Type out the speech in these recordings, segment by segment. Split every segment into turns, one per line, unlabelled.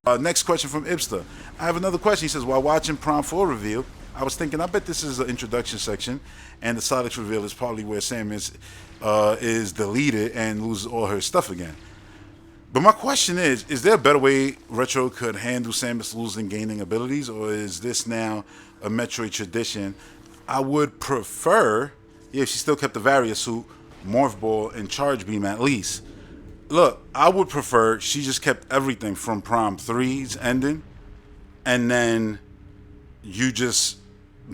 Next question from Ibster. I have another question. He says, while watching Prime 4 reveal, I was thinking, I bet this is an introduction section, and the Solix reveal is probably where Samus is deleted and loses all her stuff again. But my question is there a better way Retro could handle Samus losing gaining abilities, or is this now a Metroid tradition? I would prefer, yeah, if she still kept the Varia suit, Morph Ball, and Charge Beam at least. Look, I would prefer she just kept everything from Prime Three's ending, and then you just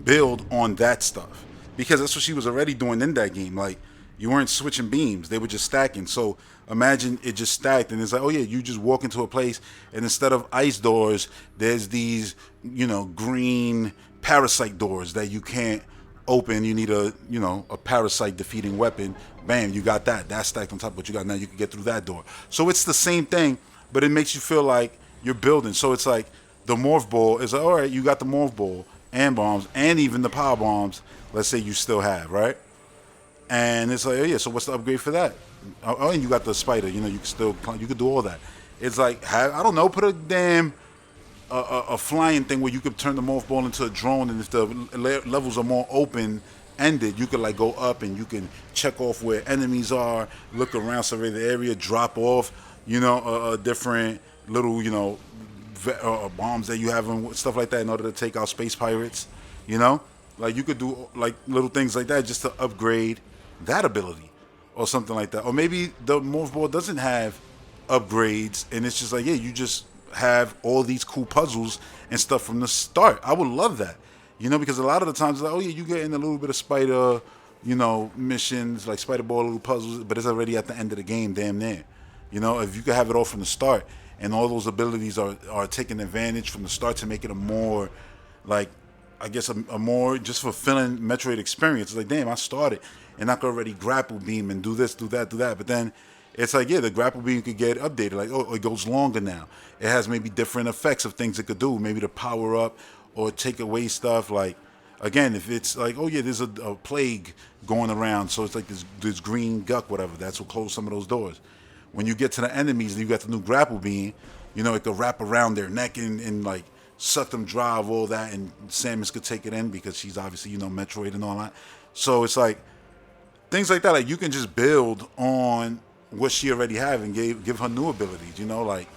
build on that stuff because that's what she was already doing in that game. Like you weren't switching beams; they were just stacking. So imagine it just stacked, and it's like, oh yeah, you just walk into a place, and instead of ice doors, there's these green parasite doors that you can't open. You need a parasite defeating weapon. Bam, you got that. That's stacked on top of what you got. Now you can get through that door. So it's the same thing, but it makes you feel like you're building. So it's like the morph ball is like, all right, you got the morph ball and bombs and even the power bombs. Let's say you still have, right? And it's like, oh yeah, so what's the upgrade for that? Oh, and you got the spider. You can still you could do all that. It's like I don't know, put a damn a flying thing where you could turn the morph ball into a drone, and if the levels are more open ended, you could like go up and you can check off where enemies are, look around, survey the area, drop off, different little, bombs that you have and stuff like that in order to take out space pirates. You know, like you could do like little things like that just to upgrade that ability or something like that. Or maybe the morph ball doesn't have upgrades, and it's just like, yeah, you just have all these cool puzzles and stuff from the start. I would love that, because a lot of the times it's like, oh yeah, you get in a little bit of spider, missions like spider ball little puzzles, but it's already at the end of the game, damn near. If you could have it all from the start, and all those abilities are taking advantage from the start to make it a more, like, I guess a more just fulfilling Metroid experience. It's like, damn, I started and I could already grapple beam and do this, do that, do that. But then it's like, yeah, the grapple beam could get updated. Like, oh, it goes longer now. It has maybe different effects of things it could do. Maybe to power up or take away stuff. Like, again, if it's like, oh yeah, there's a plague going around, so it's like this green guck, whatever. That's what closed some of those doors. When you get to the enemies and you got the new grapple beam, it could wrap around their neck and like suck them dry of all that, and Samus could take it in because she's obviously, Metroid and all that. So it's like things like that. Like you can just build on what she already have and give her new abilities. Like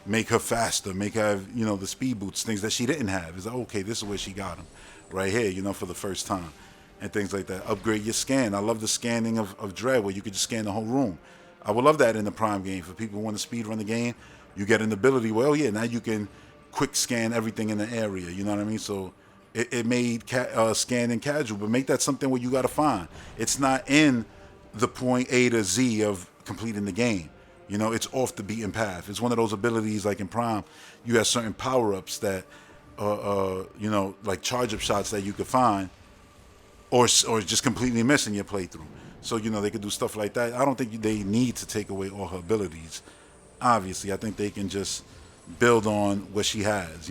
make her faster, make her have, the speed boots, things that she didn't have. It's like, okay, this is where she got them, right here, for the first time, and things like that. Upgrade your scan. I love the scanning of Dread where you could just scan the whole room. I would love that in the Prime game. For people who want to speed run the game, you get an ability. Well, yeah, now you can quick scan everything in the area. You know what I mean? So it made scanning casual, but make that something where you got to find. It's not in the point A to Z of completing the game. It's off the beaten path. It's one of those abilities like in Prime, you have certain power-ups that, like charge-up shots that you could find or just completely miss in your playthrough. So, they could do stuff like that. I don't think they need to take away all her abilities. Obviously, I think they can just build on what she has,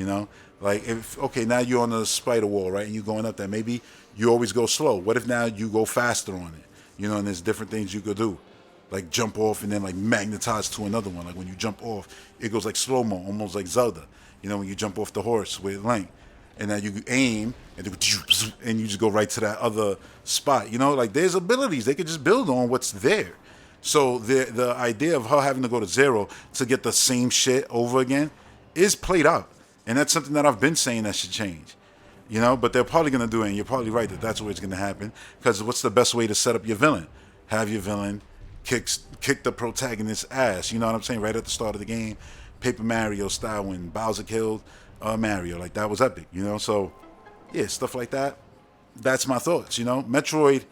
Like, okay, now you're on the spider wall, right? And you're going up there. Maybe you always go slow. What if now you go faster on it? And there's different things you could do. Like jump off and then like magnetize to another one. Like when you jump off, it goes like slow-mo, almost like Zelda. When you jump off the horse with Link. And now you aim and you just go right to that other spot. Like there's abilities. They could just build on what's there. So the idea of her having to go to zero to get the same shit over again is played out. And that's something that I've been saying that should change. But they're probably going to do it, and you're probably right that that's where it's going to happen. Because what's the best way to set up your villain? Have your villain kick the protagonist's ass. You know what I'm saying? Right at the start of the game, Paper Mario style when Bowser killed Mario. Like that was epic. So yeah, stuff like that. That's my thoughts. Metroid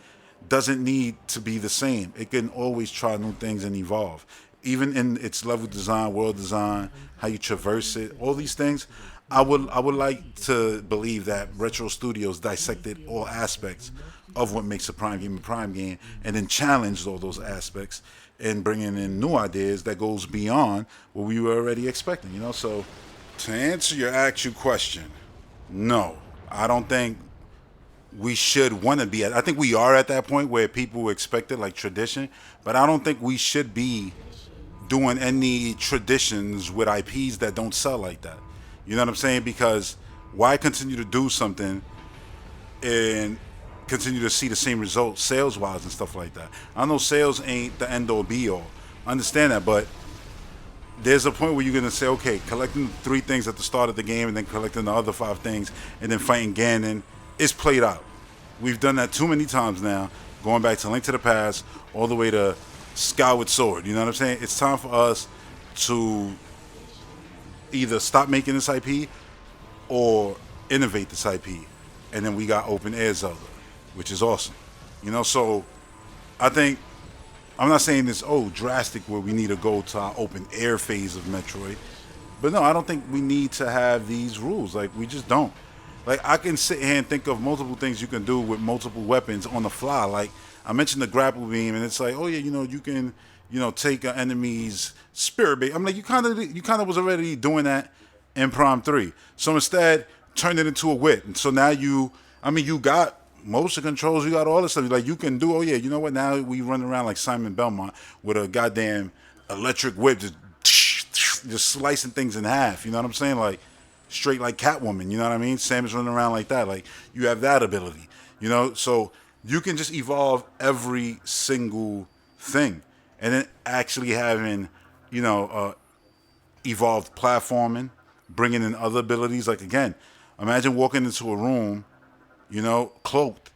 doesn't need to be the same. It can always try new things and evolve. Even in its level design, world design, how you traverse it, all these things. I would like to believe that Retro Studios dissected all aspects of what makes a Prime game, and then challenged all those aspects and bringing in new ideas that goes beyond what we were already expecting. So to answer your actual question, no, I don't think we should want to be at. I think we are at that point where people expect it like tradition, but I don't think we should be doing any traditions with IPs that don't sell like that. You know what I'm saying? Because why continue to do something and continue to see the same results sales wise and stuff like that? I know sales ain't the end all be all. I understand that, but there's a point where you're gonna say, okay, collecting 3 things at the start of the game and then collecting the other 5 things and then fighting Ganon is played out. We've done that too many times now, going back to Link to the Past, all the way to Skyward Sword. You know what I'm saying? It's time for us to either stop making this IP or innovate this IP. And then we got Open Air Zelda, which is awesome. You know, so I think I'm not saying this drastic where we need to go to our open air phase of Metroid, but no, I don't think we need to have these rules. Like we just don't. Like I can sit here and think of multiple things you can do with multiple weapons on the fly. Like I mentioned the grapple beam, and it's like, oh yeah, you can, take an enemy's spirit beam. I'm like, you kind of was already doing that in Prime 3. So instead, turn it into a whip. And so now you got motion controls, you got all this stuff. Like you can do, oh yeah, you know what? Now we run around like Simon Belmont with a goddamn electric whip, just slicing things in half. You know what I'm saying? Like straight like Catwoman. You know what I mean? Samus running around like that. Like you have that ability. So you can just evolve every single thing, and then actually having, evolved platforming, bringing in other abilities. Like again, imagine walking into a room, cloaked,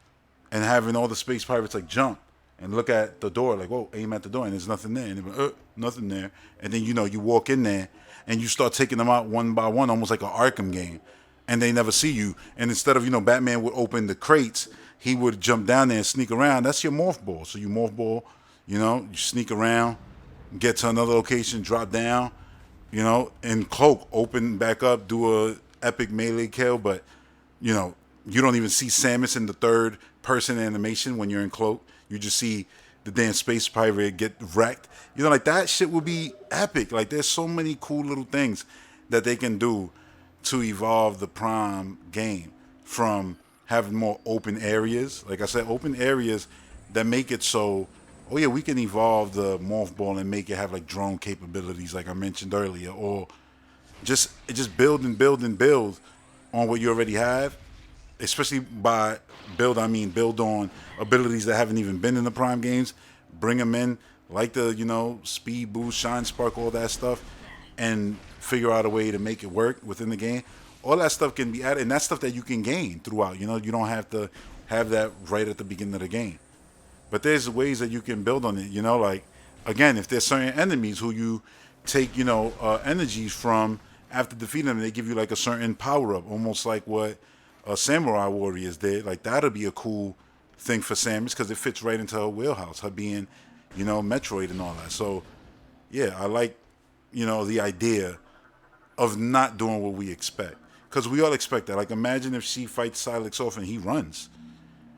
and having all the space pirates like jump and look at the door, like, whoa, aim at the door, and there's nothing there, and they're like, nothing there, and then you walk in there and you start taking them out one by one, almost like an Arkham game, and they never see you. And instead of Batman would open the crates, he would jump down there and sneak around. That's your morph ball. So you morph ball, you sneak around, get to another location, drop down, and cloak, open back up, do a epic melee kill, but you don't even see Samus in the third person animation when you're in cloak. You just see the damn space pirate get wrecked. Like that shit would be epic. Like there's so many cool little things that they can do to evolve the Prime game from having more open areas. Like I said, open areas that make it so, oh yeah, we can evolve the morph ball and make it have like drone capabilities like I mentioned earlier, or just build and build and build on what you already have. Especially by build, I mean build on abilities that haven't even been in the Prime games. Bring them in, like the speed boost, shine spark, all that stuff, and figure out a way to make it work within the game. All that stuff can be added, and that's stuff that you can gain throughout. You don't have to have that right at the beginning of the game. But there's ways that you can build on it. Like again, if there's certain enemies who you take energies from after defeating them, they give you like a certain power up, almost like what Samurai Warriors did. Like that'll be a cool thing for Samus because it fits right into her wheelhouse, her being, Metroid and all that. So yeah, I like, the idea of not doing what we expect, because we all expect that. Like imagine if she fights Silex off and he runs,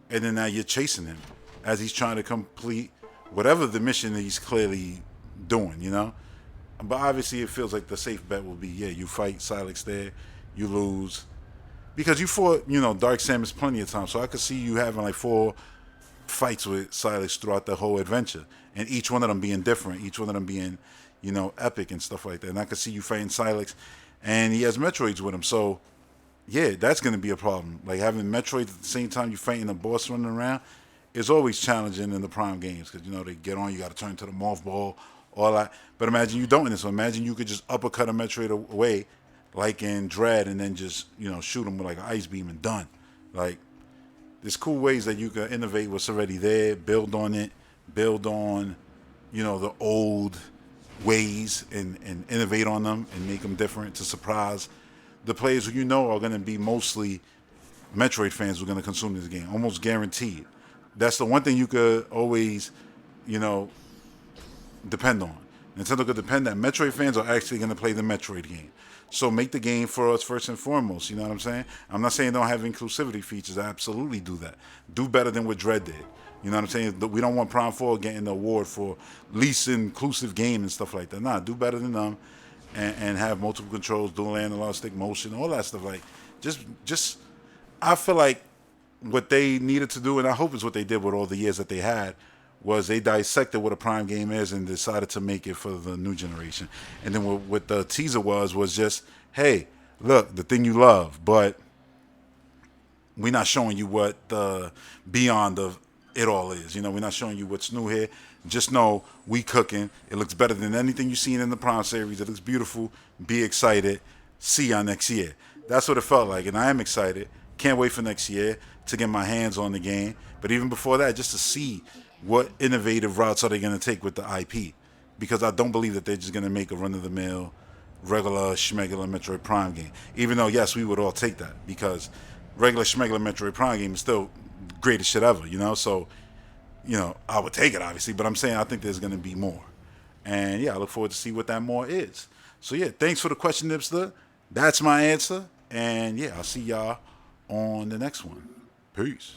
and then now you're chasing him as he's trying to complete whatever the mission that he's clearly doing, But obviously it feels like the safe bet will be, yeah, you fight Silex there, you lose. Because you fought, Dark Samus plenty of times, so I could see you having like 4 fights with Silex throughout the whole adventure, and each one of them being different, each one of them being, epic and stuff like that. And I could see you fighting Silex, and he has Metroids with him, so yeah, that's going to be a problem. Like having Metroids at the same time you fighting a boss running around is always challenging in the Prime games, because they get on, you got to turn to the morph ball, all that. But imagine you don't in this one. Imagine you could just uppercut a Metroid away, like in Dread, and then just shoot him with like an ice beam and done. Like there's cool ways that you can innovate what's already there, build on it, build on the old ways, and innovate on them and make them different to surprise the players who are going to be mostly Metroid fans who are going to consume this game, almost guaranteed. That's the one thing you could always depend on. Nintendo could depend that Metroid fans are actually going to play the Metroid game. So make the game for us first and foremost. You know what I'm saying? I'm not saying don't have inclusivity features. I absolutely do that. Do better than what Dread did. You know what I'm saying? We don't want Prime 4 getting the award for least inclusive game and stuff like that. Nah, do better than them, and have multiple controls, dual analog stick motion, all that stuff. Like, just I feel like what they needed to do, and I hope it's what they did with all the years that they had, was they dissected what a Prime game is and decided to make it for the new generation. And then what the teaser was just, hey, look, the thing you love, but we're not showing you what the beyond of it all is. You know, we're not showing you what's new here. Just know we cooking. It looks better than anything you've seen in the Prime series. It looks beautiful. Be excited. See y'all next year. That's what it felt like, and I am excited. Can't wait for next year to get my hands on the game. But even before that, just to see what innovative routes are they going to take with the IP, because I don't believe that they're just going to make a run-of-the-mill, regular schmegular Metroid Prime game. Even though, yes, we would all take that, because regular schmegular Metroid Prime game is still the greatest shit ever, you know? So, you know, I would take it, obviously, but I'm saying I think there's going to be more. And, yeah, I look forward to see what that more is. So, yeah, thanks for the question, Nipster. That's my answer. And, yeah, I'll see y'all on the next one. Peace.